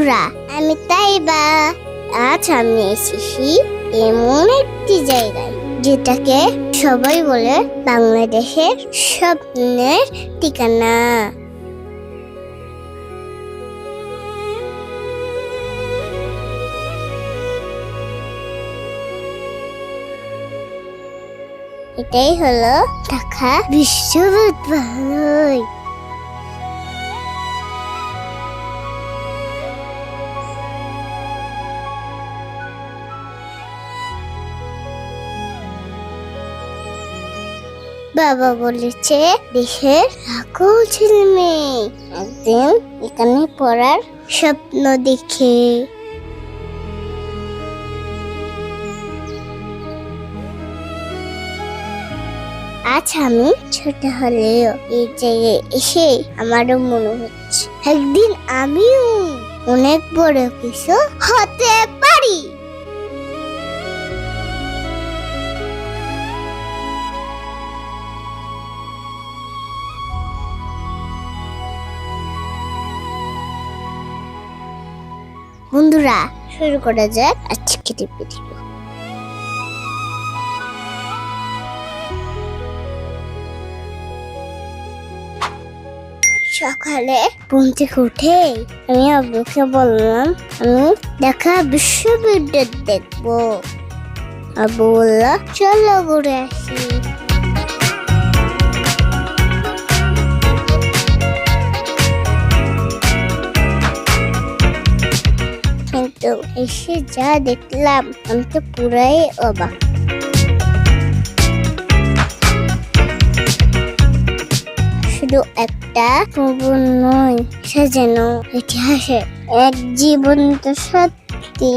বন্ধুরা, আমি তাইবা। আজ আমি এসেছি এমন একটি জায়গায় যেটাকে সবাই বলে বাংলাদেশের স্বপ্নের ঠিকানা। এটাই হলো ঢাকা বিশ্ববিদ্যালয়। বাবা বলেছে দেশের লাখো ছেলে মেয়ে একদিন এখানে পড়ার স্বপ্ন দেখে। আজ আমি ছোট হলেও এই জায়গায় এসে আমারও মনে হচ্ছে একদিন আমিও অনেক বড় কিছু হতে পারি। বন্ধুরা, শুরু করা যাক আজকের ভিডিও। সকালে ঘুম থেকে উঠে আমি আব্বুকে বললাম আমি ঢাকা বিশ্ববিদ্যালয় দেখবো। আব্বু বলল চলো ঘুরে আসি। কিন্তু এসে যা দেখলাম আমি তো পুরাই অবাক। শুধু একটা ভবন নয়, সাজানো ইতিহাসে এক জীবন্ত সত্যি।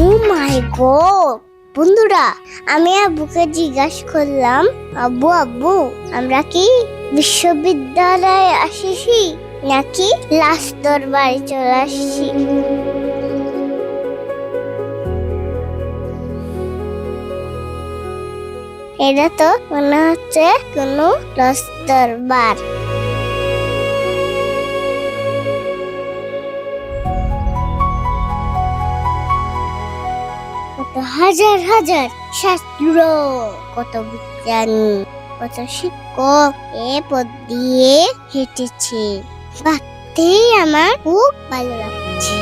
ও মাই গড! বন্ধুরা, আমি আব্বুকে জিজ্ঞাসা করলাম আব্বু আব্বু আমরা কি বিশ্ববিদ্যালয়ে আসিছি নাকি লাস্ট দরবারে চলে আসছি? এটা তো মনে হচ্ছে কোনো লাস্ট দরবার। কত হাজার হাজার ছাত্র, কত বিজ্ঞানী, কত শিক্ষক এ পথ দিয়ে হেঁটেছে। ভাবতেই আমার খুব ভালো লাগছে।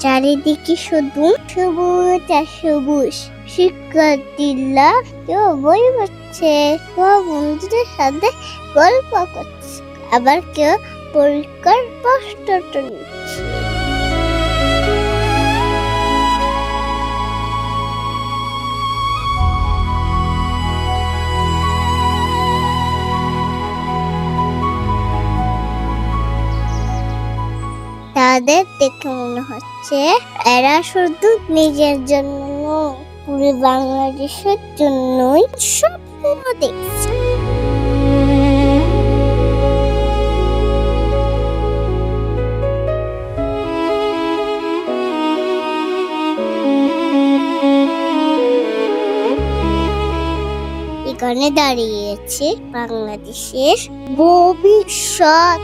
চারিদিকে শুধু সবুজ আর সবুজ। শিক্ষার্থীরা কেউ বই পড়ছে, কেউ বন্ধুদের সাথে গল্প করছে, আবার কেউ পরীক্ষার প্রস্তুতি নিচ্ছে। তাদের দেখে মনে হচ্ছে এরা শুধু নিজের জন্য নয়, পুরো বাংলাদেশের জন্যই স্বপ্ন দেখছে। এখানে দাঁড়িয়েছে বাংলাদেশের ভবিষ্যৎ।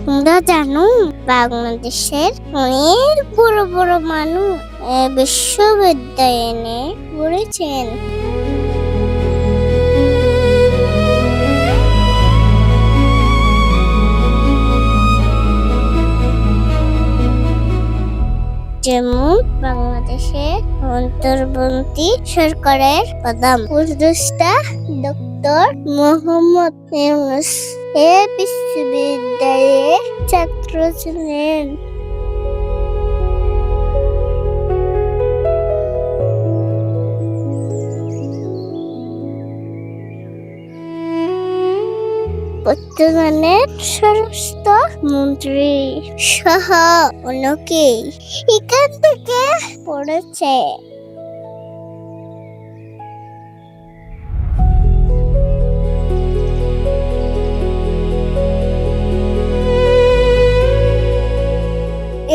তোমরা জানো বাংলাদেশের অনেক বড় বড় মানুষ বিশ্ববিদ্যালয়ে পড়েছেন। যেমন বাংলাদেশের অন্তর্বর্তী সরকারের প্রধান উপদেষ্টা ডক্টর মোহাম্মদ ইউনূস এ বিশ্ববিদ্যালয়ের ছাত্র ছিলেন। বর্তমানের স্বরাষ্ট্র মন্ত্রী সহ অনেকেই এখান থেকে পড়েছে।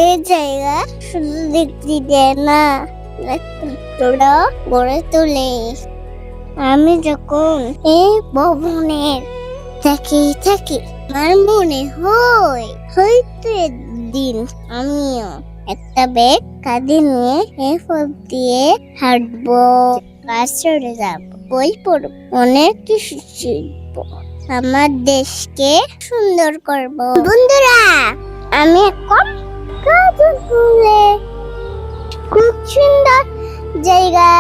এই জায়গা শুধু দেখতে দেয় না, নেতৃত্বরা গড়ে তোলে। আমি যখন এই ভবনের থাকি আমার মনে হয় হয়তো একদিন আমিও একটা ব্যাগ কাঁধে নিয়ে এই পথ দিয়ে হাঁটবো, ক্লাসে যাব, বই পড়ব, অনেক কিছু শিখবো, আমার দেশকে সুন্দর করব। বন্ধুরা, আমি এখন কাজলে খুব সুন্দর জায়গা।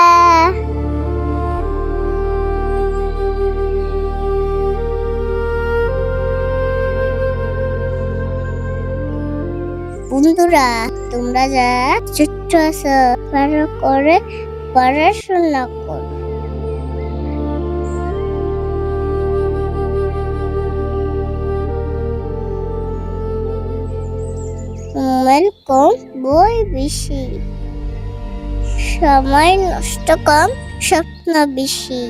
বন্ধুরা, তোমরা যা ছোট্ট আছো ভালো করে পড়াশোনা করো। মোবাইল কম, বই বেশি, সময় নষ্ট কম, স্বপ্ন বেশি।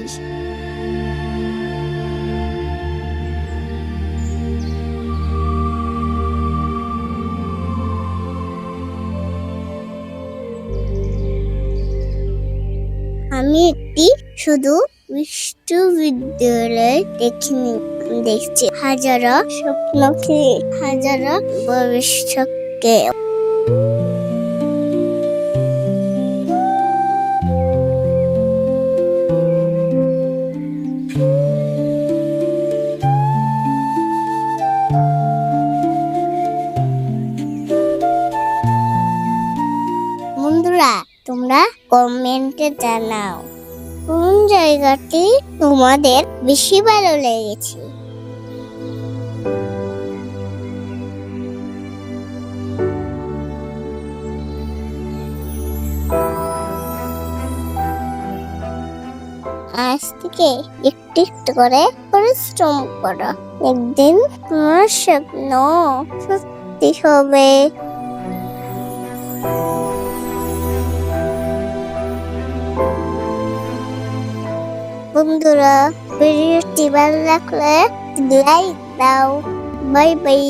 আমি একটি শুধু বিশ্ববিদ্যালয় দেখিনি, দেখছি হাজারো স্বপ্নকে, হাজারো ভবিষ্যৎকে। বন্ধুরা, তোমরা কমেন্টে জানাও কোন জায়গাটি তোমাদের বেশি ভালো লেগেছে। আজ থেকে একটু একটু করে পরিশ্রম করো, একদিন তোমার স্বপ্ন সত্যি হবে। বন্ধুরা, ভিডিওটি ভালো লাগলে লাইক দাও। Bye bye.